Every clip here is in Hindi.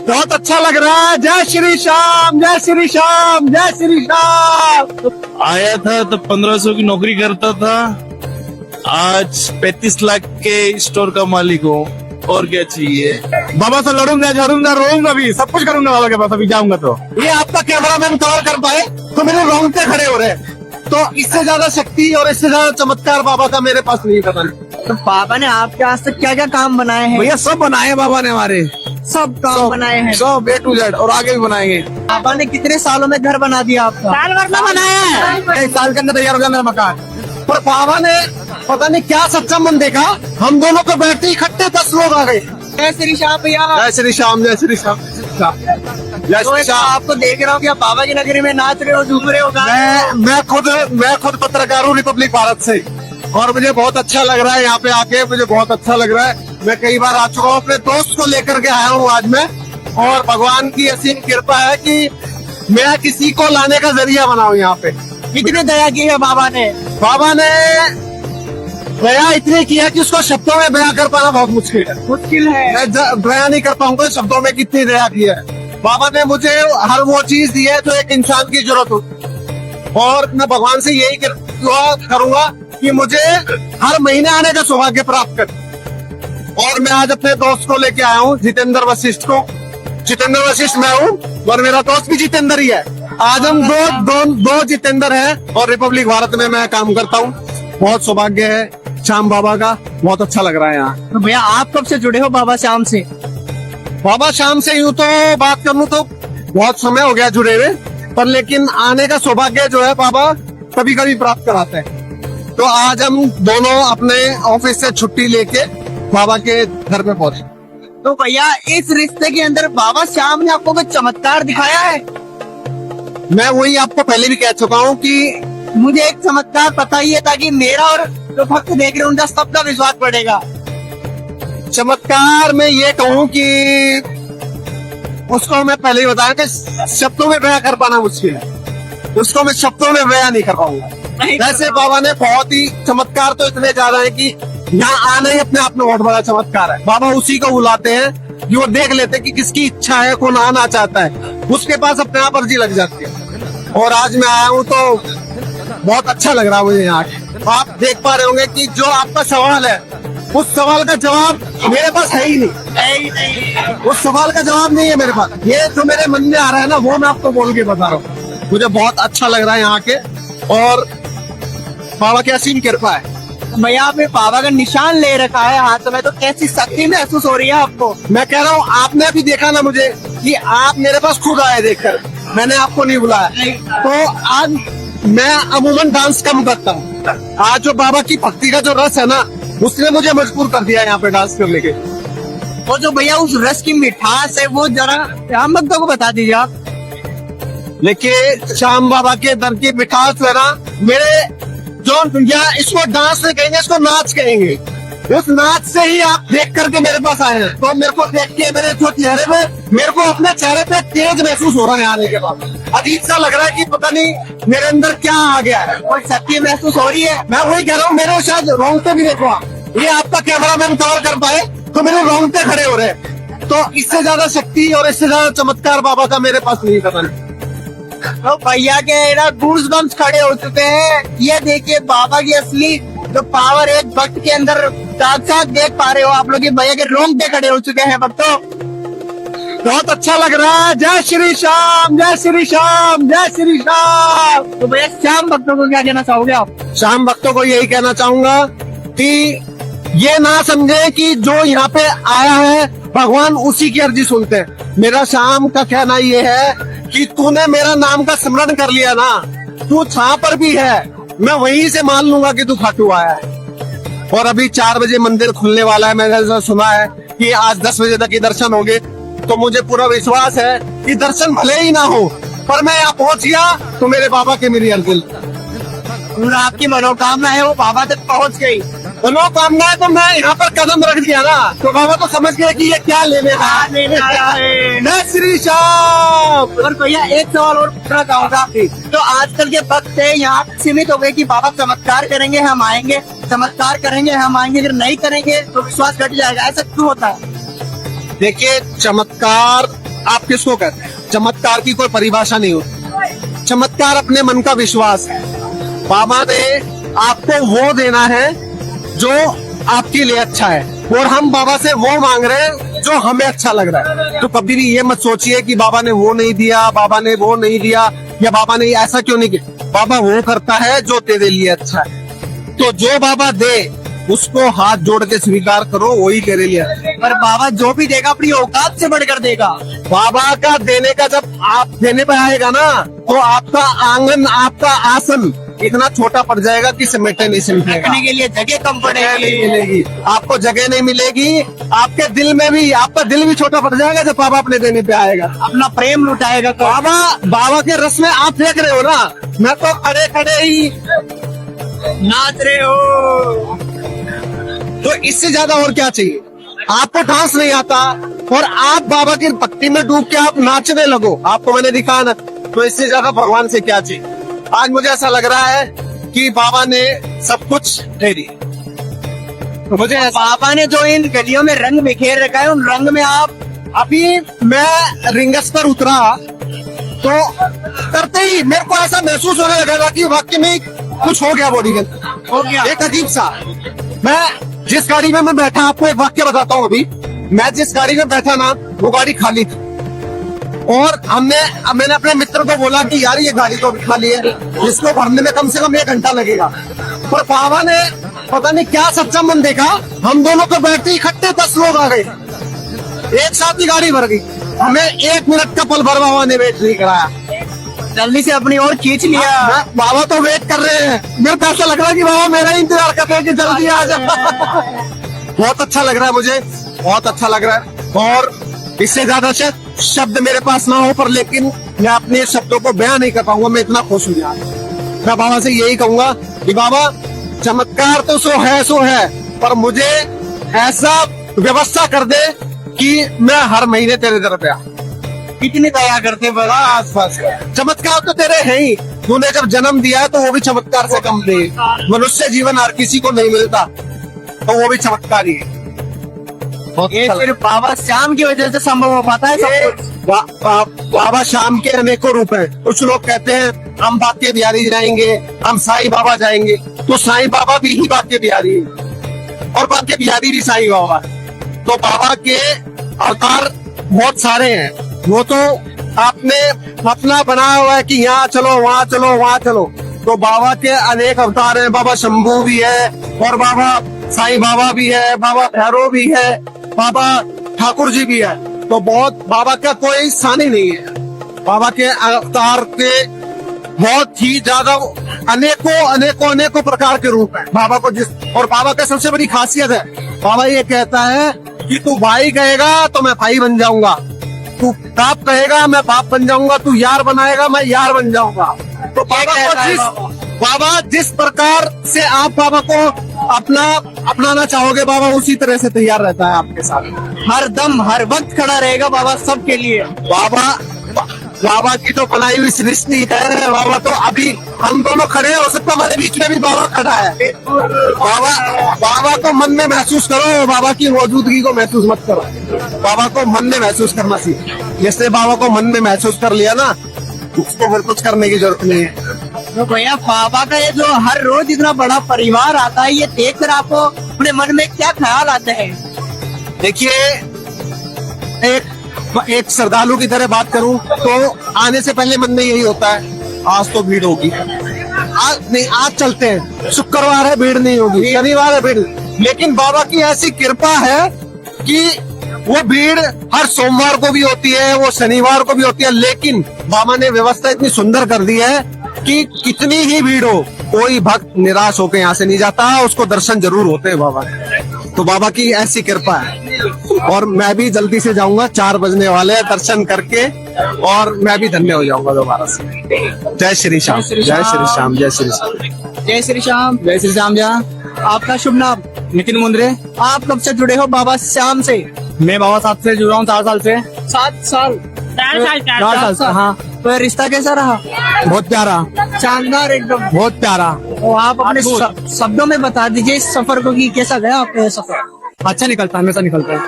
बहुत अच्छा लग रहा है। जय श्री श्याम, जय श्री श्याम, जय श्री श्याम। आया था तो 1500 की नौकरी करता था, आज 35 लाख के स्टोर का मालिक हूँ। और क्या चाहिए? बाबा से लड़ूंगा, झड़ूंगा, रोऊंगा भी, सब कुछ करूंगा बाबा के पास अभी जाऊंगा तो। ये आपका कैमरामैन कवर कर पाए तो मेरे रोंगटे खड़े हो रहे हैं। तो इससे ज्यादा शक्ति और इससे ज्यादा चमत्कार बाबा का मेरे पास नहीं पता। तो बाबा ने आपके आज तक क्या क्या काम बनाए हैं? भैया सब बनाए हैं बाबा ने हमारे, सब काम बनाए हैं। सब A to Z, और आगे भी बनाएंगे। बाबा ने कितने सालों में घर बना दिया आपका? साल भर में बनाया है। 1 साल के अंदर तैयार हो गया मेरा मकान। पर बाबा ने पता नहीं क्या सच्चा मन देखा, हम दोनों को बैठते इकट्ठे 10 लोग आ गए। जय श्री श्याम भैया। जय श्री श्याम, जय श्री श्याम, जय तो श्री श्याम। आपको देख रहा हूँ कि आप बाबा की नगरी में नाच रहे हो, झूम रहे हो। मैं खुद पत्रकार हूँ रिपब्लिक भारत से, और मुझे बहुत अच्छा लग रहा है यहाँ पे आके, मुझे बहुत अच्छा लग रहा है। मैं कई बार आ चुका हूँ, अपने दोस्त को लेकर के आया हूँ आज मैं, और भगवान की असीम कृपा है कि मैं किसी को लाने का जरिया बना हूँ यहाँ पे। कितनी दया की है बाबा ने? बाबा ने दया इतनी किया कि उसको शब्दों में बयां कर पाना बहुत मुश्किल है। मुश्किल है। मैं बयां नहीं कर पाऊंगा शब्दों में कितनी दया की है। बाबा ने मुझे हर वो चीज दी है जो एक इंसान की जरूरत होती, और मैं भगवान से यही दुआ करूंगा कि मुझे हर महीने आने का सौभाग्य प्राप्त कर। और मैं आज अपने दोस्त को लेके आया हूँ, जितेंद्र वशिष्ठ को। जितेंद्र वशिष्ठ मैं हूँ और मेरा दोस्त भी जितेंद्र ही है। आज हम दो जितेंद्र हैं, और रिपब्लिक भारत में मैं काम करता हूँ। बहुत सौभाग्य है श्याम बाबा का, बहुत अच्छा लग रहा है यहाँ। तो भैया आप कब से जुड़े हो बाबा श्याम से? बाबा श्याम से यूँ तो बात कर लूँ तो बहुत समय हो गया जुड़े हुए, पर लेकिन आने का सौभाग्य जो है बाबा कभी कभी प्राप्त कराते हैं। तो आज हम दोनों अपने ऑफिस से छुट्टी लेके बाबा के घर पे पहुंचे। तो भैया इस रिश्ते के अंदर बाबा श्याम ने आपको कोई चमत्कार दिखाया है? मैं वही आपको पहले भी कह चुका हूँ कि मुझे एक चमत्कार बताइए ताकि मेरा और जो भक्त देख रहे हैं उनका सबका विश्वास बढ़ेगा। चमत्कार में ये कहूँ कि उसको मैं पहले ही बताया कि शब्दों में बयां कर पाना मुश्किल है, उसको मैं शब्दों में बयां नहीं कर पाऊंगा। वैसे बाबा ने बहुत ही चमत्कार तो इतने ज्यादा है कि यहाँ आना ही अपने आप में बहुत बड़ा चमत्कार है। बाबा उसी को बुलाते हैं कि वो देख लेते हैं कि किसकी इच्छा है, कौन आना चाहता है, उसके पास अपने आप अर्जी लग जाती है। और आज मैं आया हूँ तो बहुत अच्छा लग रहा है मुझे यहाँ। आप देख पा रहे होंगे कि जो आपका सवाल है उस सवाल का जवाब मेरे पास है ही नहीं। उस सवाल का जवाब नहीं है मेरे पास। ये जो मेरे मन में आ रहा है ना, वो मैं आपको बोल के बता रहा हूँ। मुझे बहुत अच्छा लग रहा है यहाँ के, और बाबा की असीम कृपा है। भैया आपने बाबा का निशान ले रखा है हाथ में, तो कैसी शक्ति महसूस हो रही है आपको? मैं कह रहा हूँ आपने अभी देखा ना मुझे कि आप मेरे पास खुद आए देखकर, मैंने आपको नहीं बुलाया। तो आज मैं अमूमन डांस कम करता हूँ, आज जो बाबा की भक्ति का जो रस है ना, उसने मुझे मजबूर कर दिया यहाँ पे डांस करने के। वो जो भैया उस रस की मिठास है वो जरा हम भक्तों को बता दीजिए आप। देखिए श्याम बाबा के दर की मिठास है ना, मेरे जो या इसको डांस नहीं कहेंगे, इसको नाच कहेंगे। उस नाच से ही आप देख करके मेरे पास आए हैं, तो मेरे को देख के मेरे जो चेहरे में, मेरे को अपने चेहरे पे तेज महसूस हो रहा है आने के बाद। अजीब सा लग रहा है कि पता नहीं मेरे अंदर क्या आ गया है, कोई शक्ति महसूस हो रही है। मैं वही कह रहा हूँ, मेरे शायद रोंगटे भी देखो आप। ये आपका कैमरामैन कवर कर पाए तो मेरे रोंगटे खड़े हो रहे हैं। तो इससे ज्यादा शक्ति और इससे ज्यादा चमत्कार बाबा का मेरे पास नहीं पता नहीं। तो भैया के ना गूज बम्स खड़े हो चुके हैं। ये देखिए बाबा की असली जो पावर एक भक्त के अंदर साक्षात देख पा रहे हो आप लोग। भैया के रोंगटे खड़े हो चुके हैं भक्तों। बहुत अच्छा लग रहा है। जय श्री श्याम, जय श्री श्याम, जय श्री श्याम। तो भैया श्याम भक्तों को क्या कहना चाहोगे आप? श्याम भक्तों को यही कहना चाहूंगा कि ये ना समझे कि जो यहाँ पे आया है भगवान उसी की अर्जी सुनते हैं। मेरा श्याम का कहना ये है कि तूने मेरा नाम का स्मरण कर लिया ना, तू जहाँ पर भी है मैं वहीं से मान लूंगा कि तू खाटू आया है। और अभी 4 बजे मंदिर खुलने वाला है, मैंने ऐसा सुना है कि आज 10 बजे तक ही दर्शन होंगे। तो मुझे पूरा विश्वास है कि दर्शन भले ही ना हो, पर मैं यहाँ पहुंच गया तो मेरे बाबा के मेरी अर्जी, आपकी मनोकामना है वो बाबा तक पहुंच गई। मनोकामना है तो मैं यहाँ पर कदम रख दिया ना, तो बाबा तो समझ गए कि ये क्या लेने आया है। जय श्री श्याम। और भैया एक सवाल और पूछना चाहूंगा, तो आजकल के भक्त यहाँ सीमित हो गए कि बाबा चमत्कार करेंगे हम आएंगे, चमत्कार करेंगे हम आएंगे, अगर नहीं करेंगे तो विश्वास घट जाएगा, ऐसा क्यों होता है? देखिए चमत्कार आप किसको कहते हैं? चमत्कार की कोई परिभाषा नहीं होती। चमत्कार अपने मन का विश्वास है। बाबा ने आपको वो देना है जो आपके लिए अच्छा है, और हम बाबा से वो मांग रहे हैं जो हमें अच्छा लग रहा है। तो कभी भी ये मत सोचिए कि बाबा ने वो नहीं दिया, बाबा ने वो नहीं दिया, या बाबा ने ऐसा क्यों नहीं किया। बाबा वो करता है जो तेरे लिए अच्छा है। तो जो बाबा दे उसको हाथ जोड़ के स्वीकार करो, वही तेरे लिए अच्छा है। पर बाबा जो भी देगा अपनी औकात से बढ़कर देगा। बाबा का देने का जब आप देने पे आएगा ना, तो आपका आंगन, आपका आसन इतना छोटा पड़ जाएगा कि समेटे नहीं समेटेगा। रखने के लिए जगह कम जगह नहीं पड़ेगी। मिलेगी, आपको जगह नहीं मिलेगी। आपके दिल में भी, आपका दिल भी छोटा पड़ जाएगा जब बाबा अपने देने पे आएगा। अपना प्रेम लुटाएगा तो। बाबा के रस में आप देख रहे हो ना, मैं तो खड़े खड़े ही नाच रहे हो। तो इससे ज्यादा और क्या चाहिए। आपको डांस नहीं आता और आप बाबा की भक्ति में डूब के आप नाचने लगो, आपको मैंने दिखा ना, तो इससे ज्यादा भगवान से क्या चाहिए। आज मुझे ऐसा लग रहा है कि बाबा ने सब कुछ दे दिया। मुझे बाबा ने जो इन गलियों में रंग बिखेर रखा है, उन रंग में आप अभी मैं रिंगस पर उतरा तो करते ही मेरे को ऐसा महसूस होने लगा कि वाकई में कुछ हो गया बॉडी के अंदर। हो गया। एक अजीब सा। मैं जिस गाड़ी में मैं बैठा, आपको एक वाक्य बताता हूँ। अभी मैं जिस गाड़ी में बैठा ना, वो गाड़ी खाली थी, और मैंने अपने मित्र को बोला कि यार ये गाड़ी तो खाली है, इसको भरने में कम से कम 1 घंटा लगेगा। पर बाबा ने पता नहीं क्या सच्चा मन देखा, हम दोनों को बैठते इकट्ठे 10 लोग आ गए, एक साथ ही गाड़ी भर गई। हमें 1 मिनट का पल भर बाबा ने वेट नहीं कराया, जल्दी से अपनी ओर खींच लिया। बाबा तो वेट कर रहे हैं। मेरे को ऐसा लग रहा है कि बाबा मेरा इंतजार कर रहे हैं कि जल्दी आ जाए। बहुत अच्छा लग रहा है मुझे, बहुत अच्छा लग रहा है। और इससे ज्यादा शब्द मेरे पास ना हो, पर लेकिन मैं अपने शब्दों को बयां नहीं कर पाऊंगा। मैं इतना खुश हूँ यार। मैं बाबा से यही कहूंगा कि बाबा चमत्कार तो सो है, पर मुझे ऐसा व्यवस्था कर दे कि मैं हर महीने तेरे दर पे आऊं। कितनी दया करते बड़ा। आसपास चमत्कार तो तेरे है ही। तूने जब जन्म दिया है तो वो भी चमत्कार से कम नहीं। मनुष्य जीवन हर किसी को नहीं मिलता, तो वो भी चमत्कार ही है। ये सिर्फ बाबा श्याम की वजह से संभव हो पाता है सब कुछ। बाबा शाम के अनेकों रूप हैं। कुछ लोग कहते हैं हम बाके बिहारी जाएंगे, हम साईं बाबा जाएंगे, तो साईं बाबा भी ही बाके बिहारी है, और बाके बिहारी भी साईं बाबा। तो बाबा के अवतार बहुत सारे हैं। वो तो आपने अपना बनाया हुआ है कि यहाँ चलो, वहाँ चलो, वहाँ चलो। तो बाबा के अनेक अवतार हैं। बाबा शंभू भी है, और बाबा साईं बाबा भी है, बाबा भैरव भी है, बाबा ठाकुर जी भी है। तो बहुत, बाबा का कोई सानी नहीं है। बाबा के अवतार के बहुत ही ज्यादा अनेकों प्रकार के रूप है बाबा को। और बाबा का सबसे बड़ी खासियत है, बाबा ये कहता है कि तू भाई कहेगा तो मैं भाई बन जाऊंगा, तू बाप कहेगा मैं बाप बन जाऊंगा, तू यार बनाएगा मैं यार बन जाऊंगा। तो बाबा जिस प्रकार से आप बाबा को अपनाना चाहोगे, बाबा उसी तरह से तैयार रहता है आपके साथ। हर दम हर वक्त खड़ा रहेगा बाबा सबके लिए। बाबा की तो बनाई हुई सृष्टि है। बाबा तो अभी हम दोनों खड़े हैं, हो सकता हमारे बीच में भी बाबा खड़ा है। बाबा को मन में महसूस करो, बाबा की मौजूदगी को महसूस मत करो। बाबा को मन में महसूस करना सीखो। जैसे बाबा को मन में महसूस कर लिया ना, उसको फिर कुछ करने की जरूरत नहीं है। तो भैया बाबा का ये जो हर रोज इतना बड़ा परिवार आता है, ये देखकर आपको अपने मन में क्या ख्याल आता है? देखिए, एक श्रद्धालु की तरह बात करूं तो आने से पहले मन में यही होता है, आज तो भीड़ होगी, आज चलते हैं, शुक्रवार है भीड़ नहीं होगी, शनिवार है भीड़। लेकिन बाबा की ऐसी कृपा है कि वो भीड़ हर सोमवार को भी होती है, वो शनिवार को भी होती है। लेकिन बाबा ने व्यवस्था इतनी सुंदर कर दी है कि कितनी ही भीड़ हो, कोई भक्त निराश होकर यहाँ से नहीं जाता, उसको दर्शन जरूर होते हैं बाबा के। तो बाबा की ऐसी कृपा है। और मैं भी जल्दी से जाऊंगा, 4 बजने वाले हैं, दर्शन करके, और मैं भी धन्य हो जाऊंगा दोबारा से। जय श्री श्याम, जय श्री श्याम, जय श्री श्याम, जय श्री श्याम, जय श्री श्याम। जा आपका शुभ नाम? नितिन मुंद्रे। आप कब से जुड़े हो बाबा श्याम से? मैं बाबा साहब से जुड़ा हूँ 4 साल से। 7 साल? 4 साल से, हाँ। तो रिश्ता कैसा रहा? बहुत प्यारा, शानदार एकदम। बहुत प्यारा। तो आप अपने शब्दों में बता दीजिए इस सफर को कि कैसा गया आपका सफर? अच्छा निकलता है, हमेशा निकलता है।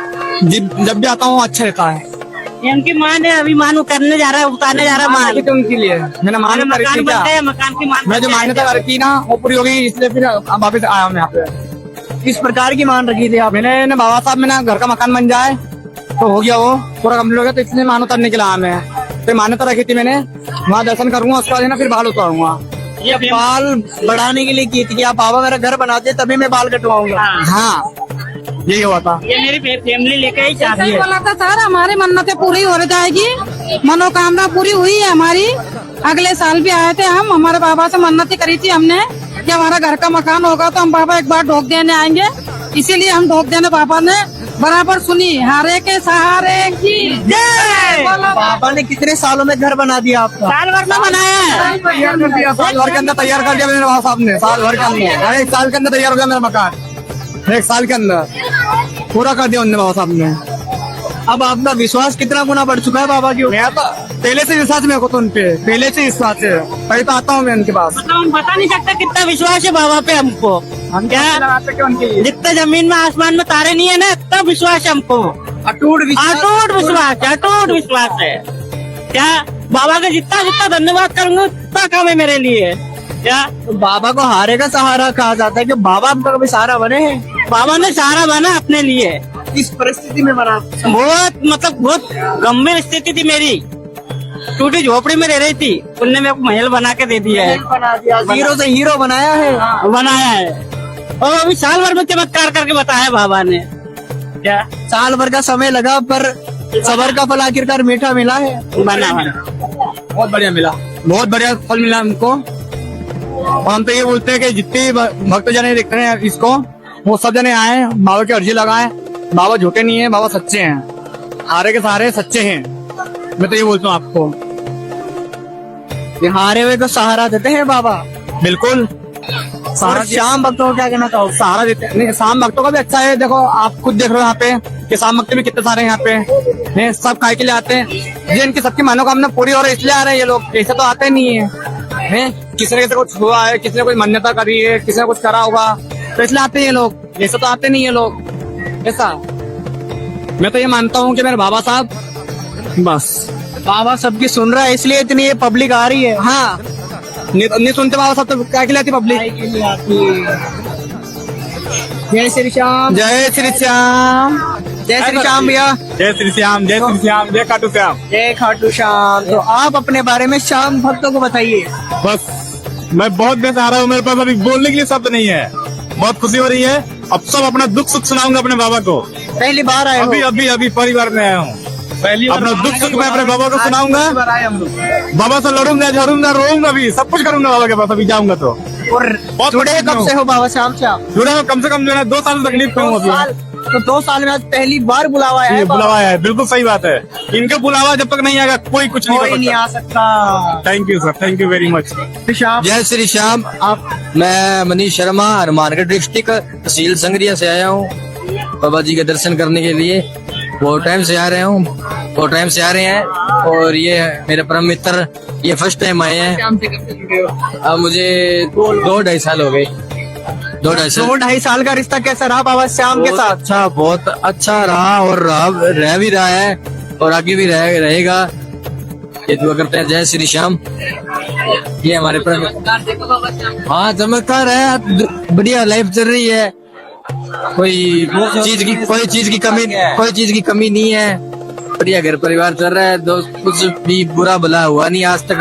जब भी आता हूँ अच्छा रहता है। ये उनकी मान है, अभी मान उतरने जा रहा है, उतारने जा रहा है मान। तो उनके लिए मैंने मान्यता रखी मकान क्या, बन गया, मकान की मान मैं जो मान्यता रखी ना वो पूरी हो गई, इसलिए फिर अब वापस आया हूँ यहाँ पे। किस प्रकार की मान रखी थी आप? मैंने ना बाबा साहब में ना घर का मकान बन जाए तो हो गया, वो पूरा कम्प्लीट हो गया, तो इसलिए मान उतारने के लिए आया मैं। तो मान्यता रखी थी मैंने, वहाँ दर्शन करूंगा, उसके बाद है ना फिर बाल उतारूंगा। ये बाल बढ़ाने के लिए की थी कि आप बाबा मेरा घर बनाते तभी मैं बाल कटवाऊंगा। हाँ यही हुआ था। ये मेरी फैमिली लेके ही चाहती है। बोला था सर हमारी मन्नतें पूरी हो जाएगी, मनोकामना पूरी हुई है हमारी। अगले साल भी आए थे हम, हमारे बाबा से मन्नतें करी थी हमने कि हमारा घर का मकान होगा तो हम बाबा एक बार ढोक देने आएंगे, इसीलिए हम ढोक देने बाबा ने बराबर सुनी। हारे के सहारे की जय। बाबा ने कितने सालों में घर बना दिया आपका? साल भर में बनाया है। तैयार कर दिया, साल भर के अंदर तैयार कर दिया मेरे बाबा साहब ने, साल भर के अंदर, एक साल के अंदर तैयार हो गया मेरा मकान, एक साल के अंदर पूरा कर दिया उन्होंने बाबा साहब ने। अब आपका विश्वास कितना गुना बढ़ चुका है बाबा के ऊपर? मैं तो पहले से विश्वास मेरे को तो उन पे, पहले से विश्वास है, पहले तो आता हूँ मैं उनके पास। मतलब हम बता नहीं सकते कितना विश्वास है बाबा पे हमको। हम क्या जितना जमीन में आसमान में तारे नहीं है ना, इतना विश्वास है हमको। अटूट विश्वास। अटूट विश्वास है, अटूट विश्वास है। क्या बाबा का जितना जितना धन्यवाद करूंगा उतना कम है मेरे लिए। क्या तो बाबा को हारे का सहारा कहा जाता है कि बाबा आपका कभी सहारा बने हैं? बाबा ने सहारा बना अपने लिए। इस परिस्थिति में बना? बहुत मतलब बहुत गंभीर स्थिति थी मेरी, टूटी झोपड़ी में रह रही थी, उनने मेरे को महल बना के दे दिया है। बना दिया, जीरो से हीरो बनाया है। बनाया है और अभी साल भर में चमत्कार करके बताया बाबा ने। क्या साल भर का समय लगा पर सबर का फल आखिरकार मीठा मिला है। बना बहुत बढ़िया मिला, बहुत बढ़िया फल मिला हमको। और हम तो ये बोलते हैं कि जितने भक्त जने देख रहे हैं इसको, वो सब जने आए, बाबा की अर्जी लगाए। बाबा झूठे नहीं है, बाबा सच्चे हैं, हारे के सहारे सच्चे हैं। मैं तो ये बोलता हूँ आपको, ये हारे हुए को सहारा देते हैं बाबा। बिल्कुल और शाम भक्तों को क्या कहना चाहो? सहारा देते हैं। नहीं, शाम भक्तों का भी अच्छा है। देखो आप खुद देख रहे हो यहाँ पे कि शाम भक्त भी कितने सारे यहाँ पे हैं, सब खाए के लिए आते हैं। ये इनकी सबकी मनोकामना पूरी हो रही है इसलिए आ रहे हैं ये लोग, ऐसे तो आते नहीं है। किसी ने किसी कुछ हुआ है, किसी ने कोई मान्यता करी है, किसी ने कुछ करा होगा तो इसलिए आते हैं ये लोग, ऐसे तो आते नहीं है लोग। ऐसा मैं तो ये मानता हूँ कि मेरे बाबा साहब बस, बाबा सबकी सुन रहा है इसलिए इतनी ये पब्लिक आ रही है। हाँ नहीं सुनते बाबा साहब तो क्या के लिए आती पब्लिक। जय श्री श्याम। जय श्री श्याम, जय श्री श्याम भैया। जय श्री श्याम, जय श्री श्याम, जय खाटू श्याम। जय खाटू श्याम। तो आप अपने बारे में श्याम भक्तों को बताइए। बस मैं बहुत बेसहारा हूँ, मेरे पास अभी बोलने के लिए शब्द नहीं है। बहुत खुशी हो रही है, अब सब अपना दुख सुख सुनाऊंगा अपने बाबा को। पहली बार आए हो? अभी अभी अभी परिवार में आया हूँ, अपना दुख सुख मैं अपने बाबा को सुनाऊंगा। बाबा से लड़ूंगा, झड़ूंगा, रोऊंगा, भी सब कुछ करूंगा बाबा के पास अभी जाऊंगा तो। और बहुत जुड़े कब से हो बाबा श्याम से आप? जुड़ा हूँ कम से कम जो है 2 साल तकलीफ में हूँ अभी। तो 2 साल में आज पहली बार बुलावा है। ये बुलावा है, बिल्कुल सही बात है। इनका बुलावा जब तक नहीं आएगा कोई कुछ नहीं कोई कर नहीं आ सकता। Thank you sir, thank you very much. Shyam जय श्री श्याम। मैं मनीष शर्मा हनुमानगढ़ डिस्ट्रिक्ट तहसील संगरिया से आया हूँ बाबा जी के दर्शन करने के लिए। बहुत टाइम से आ रहे हैं और ये मेरे परम मित्र ये फर्स्ट टाइम आए हैं। अब मुझे 2-2.5 साल हो गए। 2-2.5 साल का रिश्ता कैसा रहा बाबा श्याम के साथ? अच्छा, बहुत अच्छा रहा और रह भी रहा है और आगे भी रहेगा। ये दुआ करते हैं। जय श्री श्याम। ये हमारे पर हाँ चमत्कार है, बढ़िया लाइफ चल रही है, कोई चीज की कमी नहीं है। बढ़िया घर परिवार चल रहा है, दोस्त कुछ भी बुरा भला हुआ नहीं आज तक,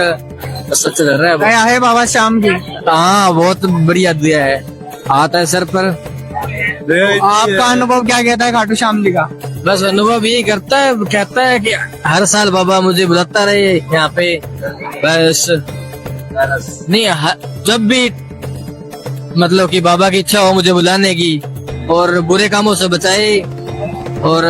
सच चल रहा है। दया है बाबा श्याम की। हाँ बहुत बढ़िया दिया है, आता है सर पर। आपका अनुभव क्या कहता है खाटू श्याम जी का? बस अनुभव यही कहता है कि हर साल बाबा मुझे बुलाता रहे यहाँ पे। बस नहीं जब भी मतलब कि बाबा की इच्छा हो मुझे बुलाने की, और बुरे कामों से बचाए और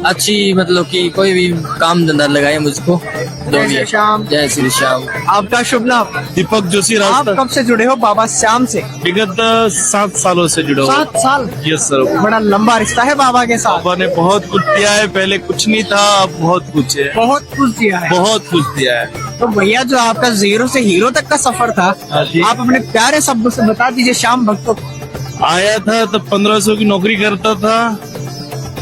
अच्छी मतलब कि कोई भी काम धंधा लगाए मुझको। जय श्री श्याम। जय श्री श्याम। आपका शुभ नाम? दीपक जोशी आप कब से जुड़े हो बाबा श्याम से? विगत 7 सालों से जुड़ा हूँ। 7 साल? Yes sir. बड़ा लंबा रिश्ता है बाबा के साथ। बाबा ने बहुत कुछ दिया है, पहले कुछ नहीं था, अब बहुत कुछ है। बहुत कुछ दिया है। बहुत कुछ दिया है। तो भैया जो आपका 0 से हीरो तक का सफर था, हाँ जी। आप अपने प्यारे शब्दों से बता दीजिए श्याम भक्तों को। आया था तब 1500 की नौकरी करता था,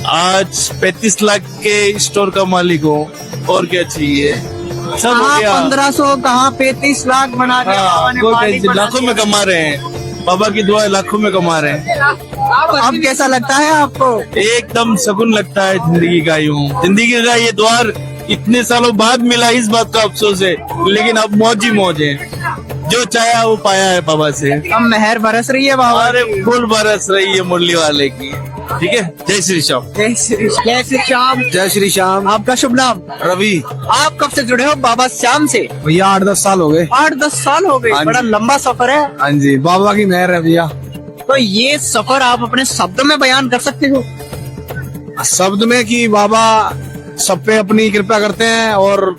आज 35 लाख के स्टोर का मालिक हूँ। और क्या चाहिए, सब हो कहाँ गया। 1500 कहाँ 35 लाख बना दिया बाबा ने, कोई मालिक टेंशन, बना लाखों दिया। में कमा रहे हैं, बाबा की दुआ है, लाखों में कमा रहे हैं। अब कैसा लगता है आपको? एकदम सुकून लगता है जिंदगी का, यूं जिंदगी का ये द्वार इतने सालों बाद मिला, इस बात का अफसोस है, लेकिन अब मौज ही मौज है, जो चाहा वो पाया है बाबा से। अब मेहर बरस रही है बाबा। अरे फूल बरस रही है मुरली वाले की। ठीक है, जय श्री श्याम। जय श्री श्याम। जय श्री श्याम। आपका शुभ नाम? रवि। आप कब से जुड़े हो बाबा श्याम से? भैया 8-10 साल हो गए। 8-10 साल हो गए। हाँ जी। बड़ा लंबा सफर है। हाँ जी, बाबा की मेहर है भैया। तो ये सफर आप अपने शब्दों में बयान कर सकते हो? शब्द में कि बाबा सब पे अपनी कृपा करते हैं और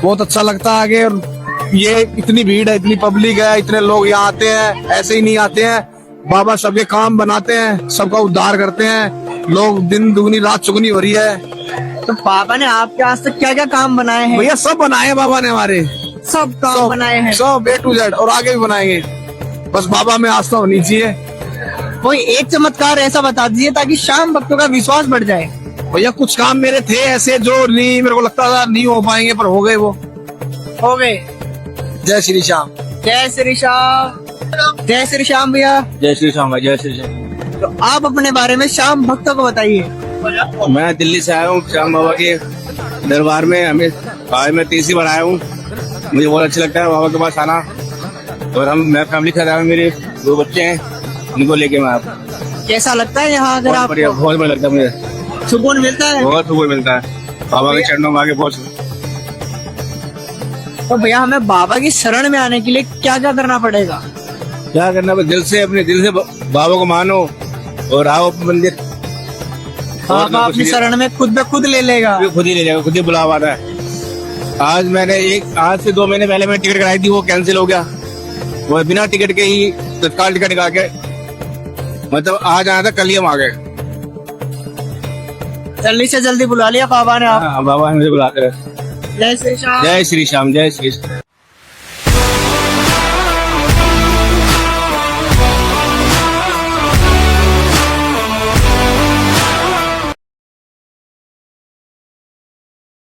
बहुत अच्छा लगता है कि ये इतनी भीड़ है, इतनी पब्लिक है, इतने लोग यहाँ आते हैं, ऐसे ही नहीं आते हैं। बाबा सबके काम बनाते हैं, सबका उद्धार करते हैं। लोग दिन दुगनी रात चुगनी हो रही है। तो बाबा ने आपके आज तक क्या क्या काम बनाए हैं? भैया सब बनाए हैं बाबा ने हमारे, सब काम बनाए हैं। सब A to Z, और आगे भी बनाएंगे। बस बाबा में आस्था होनी चाहिए। कोई एक चमत्कार ऐसा बता दीजिए ताकि श्याम भक्तों का विश्वास बढ़ जाए। भैया कुछ काम मेरे थे ऐसे जो नहीं, मेरे को लगता था नहीं हो पाएंगे, पर हो गए वो। हो गए। जय श्री श्याम। जय श्री श्याम। जय श्री श्याम भैया। जय श्री श्याम, जय श्री श्याम। तो आप अपने बारे में श्याम भक्तों को बताइए। मैं दिल्ली से आया हूँ श्याम बाबा के दरबार में। आज मैं तीसरी बार आया हूँ। मुझे बहुत अच्छा लगता है बाबा के पास आना, और मैं फैमिली के साथ आया हूँ। मेरे 2 बच्चे हैं, उनको लेके मैं आप। कैसा लगता है यहाँ अगर बहुत आप? बढ़िया, बहुत बढ़िया लगता है मुझे, सुकून मिलता है? बहुत सुकून मिलता है बाबा के चरणों में आके। बहुत तो भैया हमें बाबा की शरण में आने के लिए क्या क्या करना पड़ेगा? क्या करना है, दिल से, अपने दिल से बाबा को मानो और आओ अपने मंदिर। बाबा अपनी शरण में खुद ब खुद ले लेगा। खुद ही ले जाएगा, खुद ही बुलावा आता है। आज से 2 महीने पहले मैंने टिकट कराई थी, वो कैंसिल हो गया। वो बिना टिकट के ही तत्काल टिकट निकाल के, मतलब आज आना था, कल ही हम आ गए। जल्दी से जल्दी बुला लिया बाबा ने आप। हाँ, बाबा मुझे बुलाते रहे। जय श्री श्याम। जय श्री श्याम, जय श्री श्याम।